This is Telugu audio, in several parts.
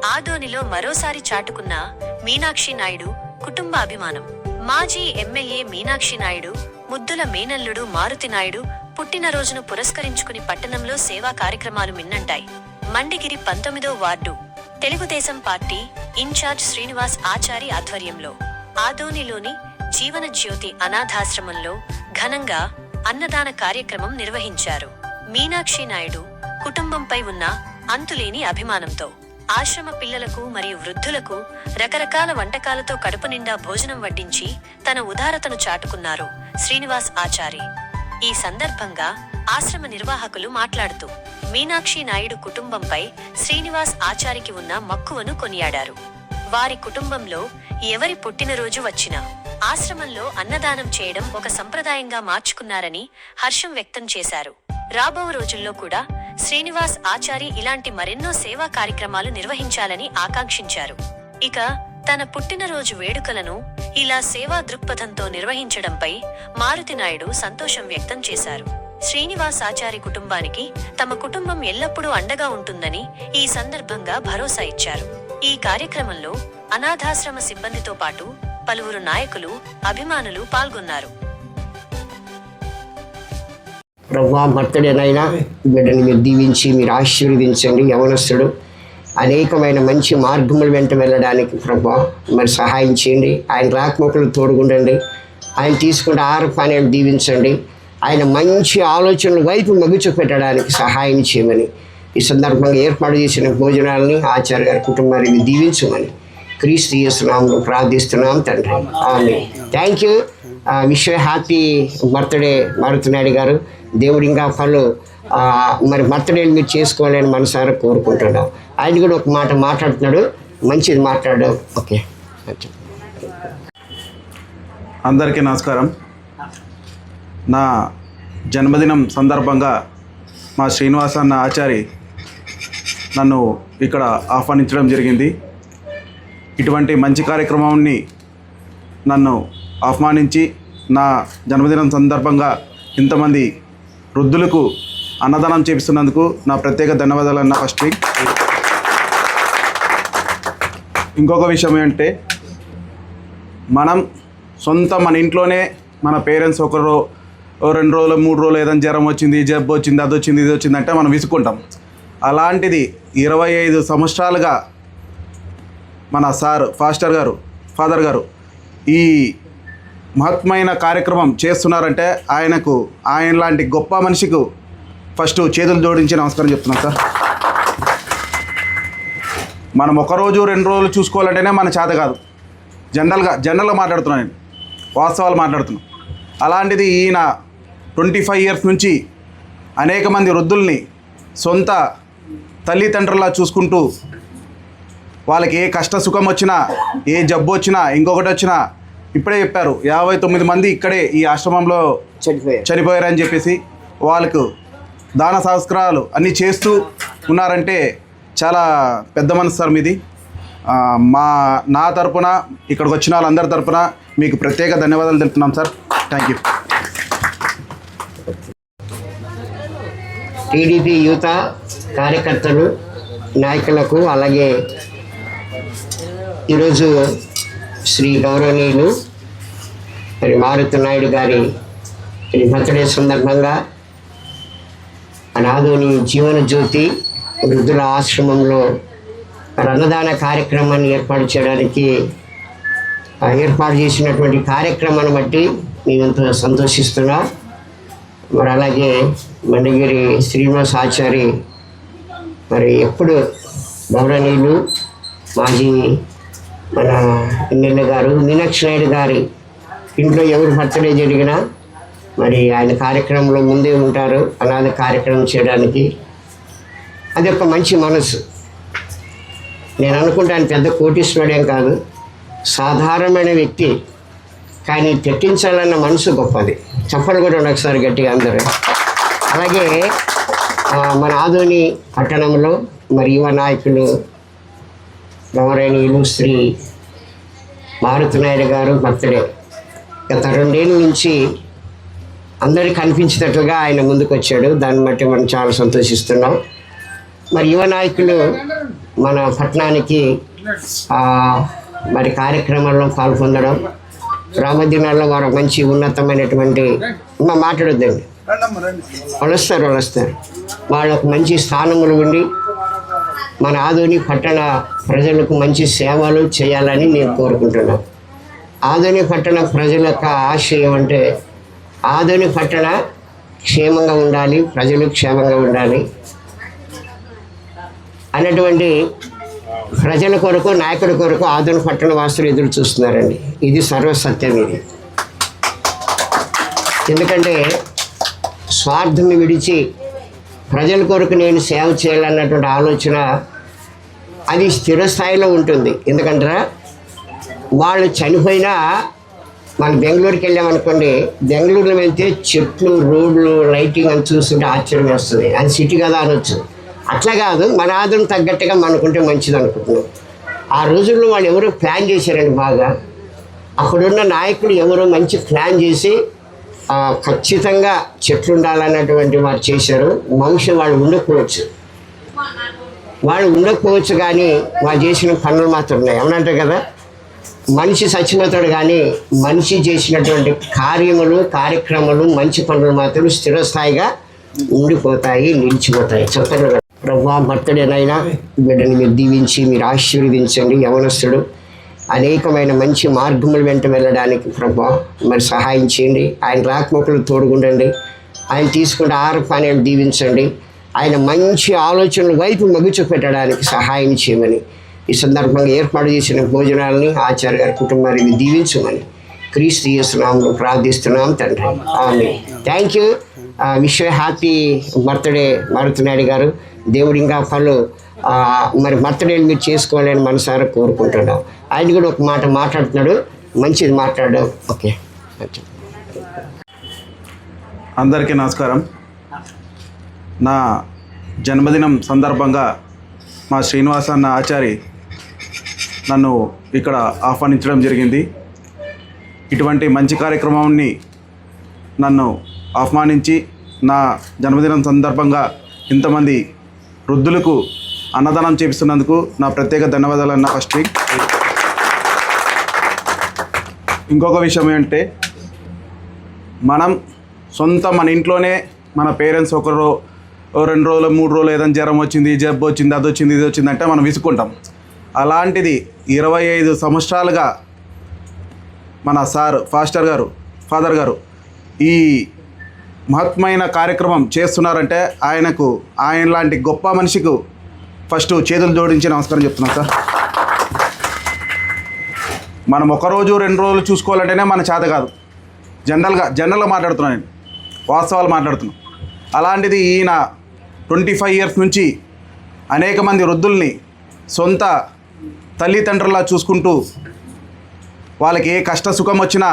ఆదోనిలో మరోసారి చాటుకున్న మీనాక్షి నాయుడు కుటుంబ అభిమానం. మాజీ ఎమ్మెల్యే మీనాక్షి నాయుడు ముద్దుల మేనల్లుడు మారుతి నాయుడు పుట్టినరోజును పురస్కరించుకుని పట్టణంలో సేవా కార్యక్రమాలు మిన్నంటాయి. మండిగిరి 19వ ward Telugu Desam party in charge Srinivas Achari ఆధ్వర్యంలో ఆదోనిలోని జీవన జ్యోతి అనాథాశ్రమంలో ఘనంగా అన్నదాన కార్యక్రమం నిర్వహించారు. మీనాక్షి నాయుడు కుటుంబంపై ఉన్న అంతులేని అభిమానంతో ఆశ్రమ పిల్లలకు మరియు వృద్ధులకు రకరకాల వంటకాలతో కడుపు నిండా భోజనం వడ్డించి తన ఉదారతను చాటుకున్నారు శ్రీనివాస్ ఆచారి. ఈ సందర్భంగా ఆశ్రమ నిర్వాహకులు మాట్లాడుతూ మీనాక్షి నాయుడు కుటుంబంపై శ్రీనివాస్ ఆచారికి ఉన్న మక్కువను కొనియాడారు. వారి కుటుంబంలో ఎవరి పుట్టినరోజు వచ్చినా ఆశ్రమంలో అన్నదానం చేయడం ఒక సంప్రదాయంగా మార్చుకున్నారని హర్షం వ్యక్తం చేశారు. రాబో రోజుల్లో కూడా శ్రీనివాస్ ఆచారి ఇలాంటి మరెన్నో సేవా కార్యక్రమాలు నిర్వహించాలని ఆకాంక్షించారు. ఇక తన పుట్టినరోజు వేడుకలను ఇలా సేవా దృక్పథంతో నిర్వహించడంపై మారుతి నాయుడు సంతోషం వ్యక్తం చేశారు. శ్రీనివాస్ ఆచారి కుటుంబానికి తమ కుటుంబం ఎల్లప్పుడూ అండగా ఉంటుందని ఈ సందర్భంగా భరోసా ఇచ్చారు. ఈ కార్యక్రమంలో అనాథాశ్రమ సిబ్బందితో పాటు పలువురు నాయకులు, అభిమానులు పాల్గొన్నారు. ప్రభా బర్త్డేనైనా బిడ్డని మీరు దీవించి మీరు ఆశీర్వదించండి. యవనస్తుడు అనేకమైన మంచి మార్గముల వెంట వెళ్ళడానికి ప్రభా మరి సహాయం చేయండి. ఆయన రాకమొక్కలు తోడుగుండండి. ఆయన తీసుకున్న ఆహారపానీయాలు దీవించండి. ఆయన మంచి ఆలోచనల వైపు మగుచు పెట్టడానికి సహాయం చేయమని ఈ సందర్భంగా ఏర్పాటు చేసిన భోజనాలని ఆచార్య గారి కుటుంబాన్ని దీవించమని క్రీస్తు యేసు నామములో ప్రార్థిస్తున్నాం తండ్రి. ఆమేన్. Thank you. Wish you happy birthday Maruthi Naidu garu. దేవుడు ఇంకా పనులు మరి బర్త్డేని మీరు చేసుకోవాలని మనసారా కోరుకుంటున్నాం. ఆయన కూడా ఒక మాట మాట్లాడుతున్నాడు, మంచిది మాట్లాడడం. ఓకే, అందరికీ నమస్కారం. నా జన్మదినం సందర్భంగా మా శ్రీనివాస అన్న ఆచారి నన్ను ఇక్కడ ఆహ్వానించడం జరిగింది. ఇటువంటి మంచి కార్యక్రమాన్ని నన్ను ఆహ్వానించి నా జన్మదినం సందర్భంగా ఇంతమంది వృద్ధులకు అన్నదానం చేపిస్తున్నందుకు నా ప్రత్యేక ధన్యవాదాలు అన్న. ఫస్ట్ ఇంకొక విషయం ఏంటంటే మనం మన ఇంట్లోనే మన పేరెంట్స్ ఒకరు 2 రోజులు 3 రోజులు ఏదైనా జ్వరం వచ్చింది, జబ్బు వచ్చింది, అది వచ్చింది, ఇది వచ్చిందంటే మనం విసుకుంటాం. అలాంటిది 25 సంవత్సరాలుగా మన ఫాదర్ గారు ఈ మహత్మైన కార్యక్రమం చేస్తున్నారంటే ఆయన లాంటి గొప్ప మనిషికి ఫస్ట్ చేతులు జోడించి నమస్కారం చెప్తున్నాం సార్. మనం 1 రోజు 2 రోజులు చూసుకోవాలంటేనే మన చేత కాదు. జనరల్గా మాట్లాడుతున్నాను, నేను వాస్తవాలు మాట్లాడుతున్నాను. అలాంటిది ఈయన 25 ఇయర్స్ నుంచి అనేక మంది వృద్ధుల్ని సొంత తల్లిదండ్రులా చూసుకుంటూ వాళ్ళకి ఏ కష్ట సుఖం వచ్చినా, ఏ జబ్బు వచ్చినా, ఇంకొకటి వచ్చినా, ఇప్పుడే చెప్పారు 59 మంది ఇక్కడే ఈ ఆశ్రమంలో చనిపోయారని చెప్పేసి వాళ్ళకు దాన సంస్కారాలు అన్నీ చేస్తూ ఉన్నారంటే చాలా పెద్ద మనసు సార్ మీది. నా తరపున ఇక్కడికి వచ్చిన వాళ్ళందరి తరపున మీకు ప్రత్యేక ధన్యవాదాలు తెలుపుతున్నాం సార్. Thank you. టీడీపీ యువత కార్యకర్తలు, నాయకులకు, అలాగే ఈరోజు శ్రీ గౌరవనీయులు మరి మారుతి నాయుడు గారి బర్త్డే సందర్భంగా అనాథోని జీవన జ్యోతి వృద్ధుల ఆశ్రమంలో అన్నదాన కార్యక్రమాన్ని ఏర్పాటు చేయడానికి ఏర్పాటు చేసినటువంటి కార్యక్రమాన్ని బట్టి మేమెంతో సంతోషిస్తున్నాం. మరి అలాగే మండగిరి శ్రీనివాస్ ఆచారి మరి ఎప్పుడు గౌరవనీయులు మాజీ మన ఎమ్మెల్యే గారు మీనాక్షి నాయుడు గారి ఇంట్లో ఎవరు బర్త్డే జరిగినా మరి ఆయన కార్యక్రమంలో ముందే ఉంటారు అనాథ కార్యక్రమం చేయడానికి. అది ఒక మంచి మనసు. నేను అనుకుంటాను పెద్ద కోటీశ్వరుడేం కాదు, సాధారణమైన వ్యక్తి, కానీ తెట్టించాలన్న మనసు గొప్పది. చెప్పలు కూడా ఒకసారి గట్టిగా అందరూ. అలాగే మన ఆదోని పట్టణంలో మరి యువ నాయకులు గౌరవనీయులు శ్రీ మారుతి నాయుడు గారు బర్త్డే గత 2 ఏళ్ళ నుంచి అందరికీ కనిపించేటట్లుగా ఆయన ముందుకు వచ్చాడు. దాన్ని బట్టి మనం చాలా సంతోషిస్తున్నాం. మరి యువ నాయకులు మన పట్టణానికి మరి కార్యక్రమాల్లో పాల్పొందడం, రామదినాల్లో వారు మంచి ఉన్నతమైనటువంటి మాట్లాడొద్దండి, వాళ్ళు వస్తారు వాళ్ళకు మంచి స్థానములు ఉండి మన ఆదోని పట్టణ ప్రజలకు మంచి సేవలు చేయాలని నేను కోరుకుంటున్నాను. ఆదోని పట్టణ ప్రజల యొక్క ఆశయం అంటే ఆదోని పట్టణ క్షేమంగా ఉండాలి, ప్రజలు క్షేమంగా ఉండాలి అనేటువంటి ప్రజల కొరకు, నాయకుడి కొరకు ఆదోని పట్టణ వాసులు ఎదురు చూస్తున్నారండి. ఇది సర్వసత్యం. ఇది ఎందుకంటే స్వార్థం విడిచి ప్రజల కొరకు నేను సేవ చేయాలన్నటువంటి ఆలోచన అది స్థిరస్థాయిలో ఉంటుంది. ఎందుకంటే వాళ్ళు చనిపోయినా మన బెంగళూరుకి వెళ్ళామనుకోండి, బెంగళూరులో వెళ్తే చెట్లు, రోడ్లు, లైటింగ్ అని చూస్తుంటే ఆశ్చర్యం వేస్తుంది. అది సిటీ కదా అనొచ్చు. అట్లా కాదు, మన ఆదరణ తగ్గట్టుగా మనకుంటే మంచిది అనుకుంటున్నాం. ఆ రోజుల్లో వాళ్ళు ఎవరో ప్లాన్ చేశారండి బాగా. అక్కడున్న నాయకులు ఎవరో మంచి ప్లాన్ చేసి ఖచ్చితంగా చెట్లు ఉండాలన్నటువంటి వారు చేశారు. మనిషి వాళ్ళు ఉండకపోవచ్చు కానీ వాళ్ళు చేసిన పనులు మాత్రం ఉన్నాయి. అవునంటే కదా, మనిషి చచ్చిపోతాడు కానీ మనిషి చేసినటువంటి కార్యక్రమాలు, మంచి పనులు మాత్రం స్థిరస్థాయిగా ఉండిపోతాయి, నిలిచిపోతాయి. చెప్పండి ప్రభువా, బర్త్డేనైనా బిడ్డని మీరు దీవించి మీరు ఆశీర్వదించండి. యవనస్తుడు అనేకమైన మంచి మార్గముల వెంట వెళ్ళడానికి ప్రభువా మరి సహాయం చేయండి. ఆయన రాకమొక్కలు తోడుగుండండి. ఆయన తీసుకుంటే ఆహారపానీయాలు దీవించండి. ఆయన మంచి ఆలోచనల వైపు మగుచు పెట్టడానికి సహాయం చేయమని ఈ సందర్భంగా ఏర్పాటు చేసిన భోజనాలని ఆచార్య గారి కుటుంబాన్ని దీవించమని క్రీస్తు యేసు నామములో ప్రార్థిస్తున్నాం తండ్రి. ఆమేన్. Thank you. Wish you happy birthday Maruthi Naidu garu. దేవుడు ఇంకా పలు మరి బర్త్డేలు మీరు చేసుకోవాలని మనసారా కోరుకుంటున్నాం. ఆయన కూడా ఒక మాట మాట్లాడుతున్నాడు, మంచిది మాట్లాడు. ఓకే, అందరికీ నమస్కారం. నా జన్మదినం సందర్భంగా మా శ్రీనివాస అన్న ఆచారి నన్ను ఇక్కడ ఆహ్వానించడం జరిగింది. ఇటువంటి మంచి కార్యక్రమాన్ని నన్ను ఆహ్వానించి నా జన్మదినం సందర్భంగా ఇంతమంది వృద్ధులకు అన్నదానం చేపిస్తున్నందుకు నా ప్రత్యేక ధన్యవాదాలు అన్న. ఫస్ట్ ఇంకొక విషయం ఏంటంటే, మనం మన ఇంట్లోనే మన పేరెంట్స్ 1 రోజు 2 రోజులు 3 రోజులు ఏదైనా జ్వరం వచ్చింది, జబ్బు వచ్చింది, అది వచ్చింది, ఇది వచ్చింది అంటే మనం విసుక్కుంటాం. అలాంటిది 25 సంవత్సరాలుగా మన ఫాదర్ గారు ఈ మహత్మైన కార్యక్రమం చేస్తున్నారంటే ఆయన లాంటి గొప్ప మనిషికి ఫస్ట్ చేతులు జోడించి నమస్కారం చెప్తున్నాను సార్. మనం 1 రోజు 2 రోజులు చూసుకోవాలంటేనే మన చేత కాదు. జనరల్గా మాట్లాడుతున్నాను, నేను వాస్తవాలు మాట్లాడుతున్నాను. అలాంటిది ఈయన 25 ఇయర్స్ నుంచి అనేక మంది వృద్ధుల్ని సొంత తల్లిదండ్రులా చూసుకుంటూ వాళ్ళకి ఏ కష్ట సుఖం వచ్చినా,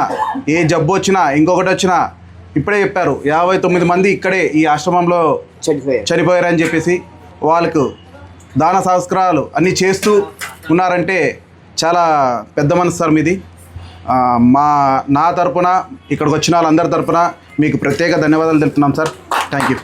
ఏ జబ్బు వచ్చినా, ఇంకొకటి వచ్చినా, ఇప్పుడే చెప్పారు 59 మంది ఇక్కడే ఈ ఆశ్రమంలో చనిపోయారని చెప్పేసి వాళ్ళకు దాన సంస్కారాలు అన్నీ చేస్తూ ఉన్నారంటే చాలా పెద్ద మనసు సార్ మీది. నా తరపున, ఇక్కడికి వచ్చిన వాళ్ళందరి తరపున మీకు ప్రత్యేక ధన్యవాదాలు తెలుపుతున్నాం సార్. Thank you.